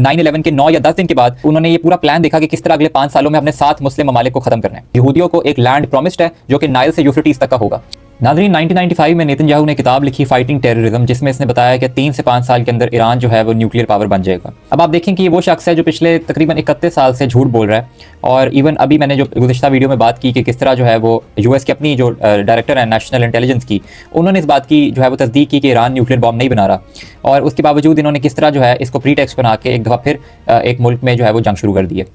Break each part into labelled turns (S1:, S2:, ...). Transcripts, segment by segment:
S1: 9/11 के 9 या 10 दिन के बाद उन्होंने ये पूरा प्लान देखा कि किस तरह अगले 5 सालों में अपने 7 मुस्लिम ममालिक को खत्म करना है। यहूदियों को एक लैंड प्रॉमिस्ड है जो कि नाइल से यूफ्रेटिस तक का होगा। नाज़रीन, 1995 में नेतन्याहू ने किताब लिखी फाइटिंग टेररिज्म, जिसमें इसने बताया कि 3 से 5 साल के अंदर ईरान जो है वो न्यूक्लियर पावर बन जाएगा। अब आप देखें कि ये वो शख्स है जो पिछले तकरीबन 31 साल से झूठ बोल रहा है। और इवन अभी मैंने जो गुज़िश्ता वीडियो में बात की कि किस तरह जो है वो यूएस की अपनी जो डायरेक्टर है नेशनल इंटेलिजेंस की, उन्होंने इस बात की जो है वो तस्दीक की कि ईरान न्यूक्लियर बॉम्ब नहीं बना रहा। और उसके बावजूद इन्होंने किस तरह जो है इसको प्रीटेक्स्ट बना के एक दफ़ा फिर एक मुल्क में जो है वो जंग शुरू कर दी है।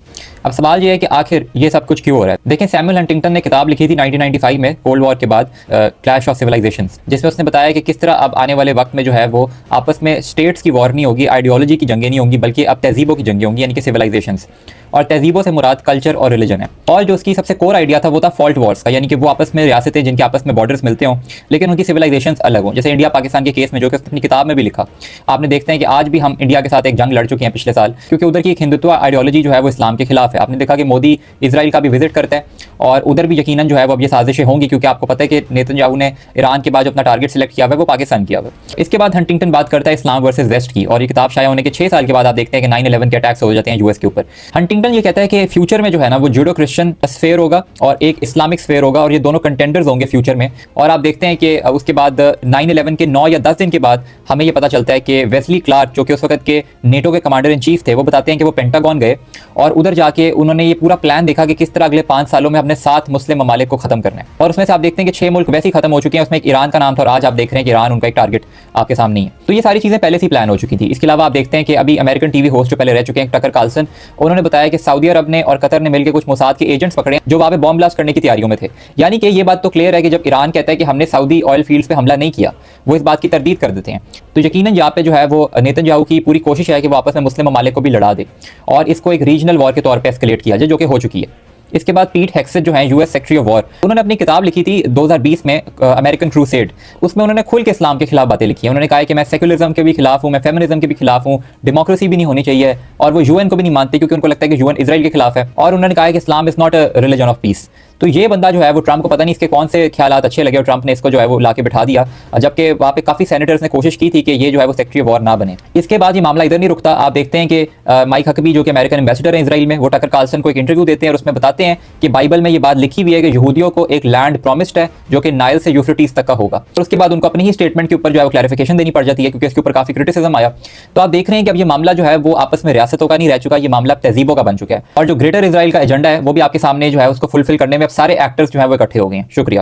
S1: अब सवाल ये है कि आखिर ये सब कुछ क्यों हो रहा है। देखें, सैमुअल हंटिंगटन ने किताब लिखी थी 1995 में, कोल्ड वॉर के बाद, क्लैश ऑफ सिविलाइजेशंस, जिसमें उसने बताया कि किस तरह अब आने वाले वक्त में जो है वो आपस में स्टेट्स की वॉर नहीं होगी, आइडियोलॉजी की जंगें नहीं होंगी, बल्कि अब तहजीबों की जंगें होंगी, यानी कि सिविलाइजेशंस। और तहजीबों से मुराद कल्चर और रिलीजन है। और जो उसकी सबसे कोर आइडिया था वो था फॉल्ट वॉर्स का, यानी कि वो आपस में रियासतें जिनके आपस में बॉर्डर्स मिलते हों लेकिन उनकी सिविलाइजेशंस अलग हों। जैसे इंडिया पाकिस्तान के केस में, जो कि अपनी किताब में भी लिखा, आपने देखते हैं कि आज भी हम इंडिया के साथ एक जंग लड़ चुके हैं पिछले साल, क्योंकि उधर की एक हिंदुत्व आइडियोलॉजी जो है वो इस्लाम के खिलाफ है। आपने देखा कि मोदी इजराइल का भी विजिट करता है और उधर भी यकीनन जो है वो अब ये साजिशें होंगी, क्योंकि आपको पता है कि नेतन्याहू ने ईरान के बाद जो अपना टारगेट सिलेक्ट किया हुआ है वो पाकिस्तान किया हुआ है। इसके बाद हंटिंगटन बात करता है इस्लाम वर्सेस वेस्ट की, और ये किताब शाया होने के 6 साल के बाद आप देखते हैं कि 9/11 के अटैक्स हो जाते हैं यूएस के ऊपर। हंटिंगटन ये कहता है कि फ्यूचर में जो है ना वो जूडो क्रिश्चियन स्फेयर होगा और एक इस्लामिक स्फेयर होगा, और ये दोनों कंटेंडर्स होंगे फ्यूचर में। और आप देखते हैं कि उसके बाद 9/11 के 9 या 10 दिन के बाद हमें ये पता चलता है कि वेस्ली क्लार्क, जो कि उस वक्त के नेटो के कमांडर इन चीफ थे, वो बताते हैं कि वो पेंटागन गए और उधर जाके उन्होंने ये पूरा प्लान देखा कि किस तरह अगले 5 सालों में अपने 7 मुस्लिम ममालिक को खत्म करना है। और उसमें से आप देखते हैं कि 6 मुल्क वैसे ही खत्म हो चुके हैं, उसमें एक ईरान का नाम था और आज आप देख रहे हैं कि ईरान उनका एक टारगेट आपके सामने ही है। तो ये सारी चीज़ें पहले से प्लान हो चुकी थी। इसके अलावा आप देखते हैं कि अभी अमेरिकन टीवी होस्ट जो पहले रह चुके हैं टकर कार्लसन, उन्होंने बताया कि सऊदी अरब ने और कतर ने मिलकर कुछ मोसाद के एजेंट्स पकड़े जो वहाँ पे बॉम्ब ब्लास्ट करने की तैयारियों में थे। यानी कि ये बात तो क्लियर है कि जब ईरान कहता है कि हमने सऊदी ऑयल फील्ड्स पे हमला नहीं किया, वो इस बात की तरदीद कर देते हैं। तो यकीनन यहाँ पे जो है वो नेतन्याहू की पूरी कोशिश है कि वो आपस में मुस्लिम ममालिक को भी लड़ा दे और इसको एक रीजनल वॉर के तौर पर एस्केलेट किया जाए, जो कि हो चुकी है। इसके बाद पीट हेग्सेट जो है यूएस सेक्रेटरी ऑफ वॉर, उन्होंने अपनी किताब लिखी थी 2020 में, अमेरिकन क्रूसेड। उसमें उन्होंने खुल के इस्लाम के खिलाफ बातें लिखी हैं। उन्होंने कहा है कि मैं सेकुलरिज्म के भी खिलाफ हूँ, मैं फेमिनिज्म के भी खिलाफ हूँ, डेमोक्रेसी भी नहीं होनी चाहिए, और वो यूएन को भी नहीं मानते क्योंकि उनको लगता है कि यूएन इजराइल के खिलाफ है। और उन्होंने कहा है कि Islam is not a religion of peace. तो ये बंदा जो है वो ट्रंप को पता नहीं इसके कौन से ख्यालात अच्छे लगे और ट्रंप ने इसको जो है वो लाके बिठा दिया, जबकि वहाँ पे काफ़ी सेनेटर्स ने कोशिश की थी कि ये जो है वो सेक्रेटरी ऑफ वॉर ना बने। इसके बाद ये मामला इधर नहीं रुकता। आप देखते हैं कि माइक हकबी, जो कि अमेरिकन एम्बेसडर है इसराइल में, वो टकर कार्लसन को एक इंटरव्यू देते हैं और उसमें बताते हैं कि बाइबल में ये बात लिखी हुई है कि यहूदियों को एक लैंड प्रॉमिस्ड है जो कि नाइल से यूफ्रेटिस तक का होगा। और उसके बाद उनको अपनी ही स्टेटमेंट के ऊपर जो है वो क्लैरिफिकेशन देनी पड़ जाती है, क्योंकि इसके ऊपर काफ़ी क्रिटिसिज्म आया। तो आप देख रहे हैं कि अब ये मामला जो है वो आपस में रियासतों का नहीं रह चुका, ये मामला तहजीबों का बन चुका है। और जो ग्रेटर इसराइल का एजेंडा है वो भी आपके सामने जो है उसको फुलफिल करने में अब सारे एक्टर्स जो है वो इकट्ठे हो गए हैं। शुक्रिया।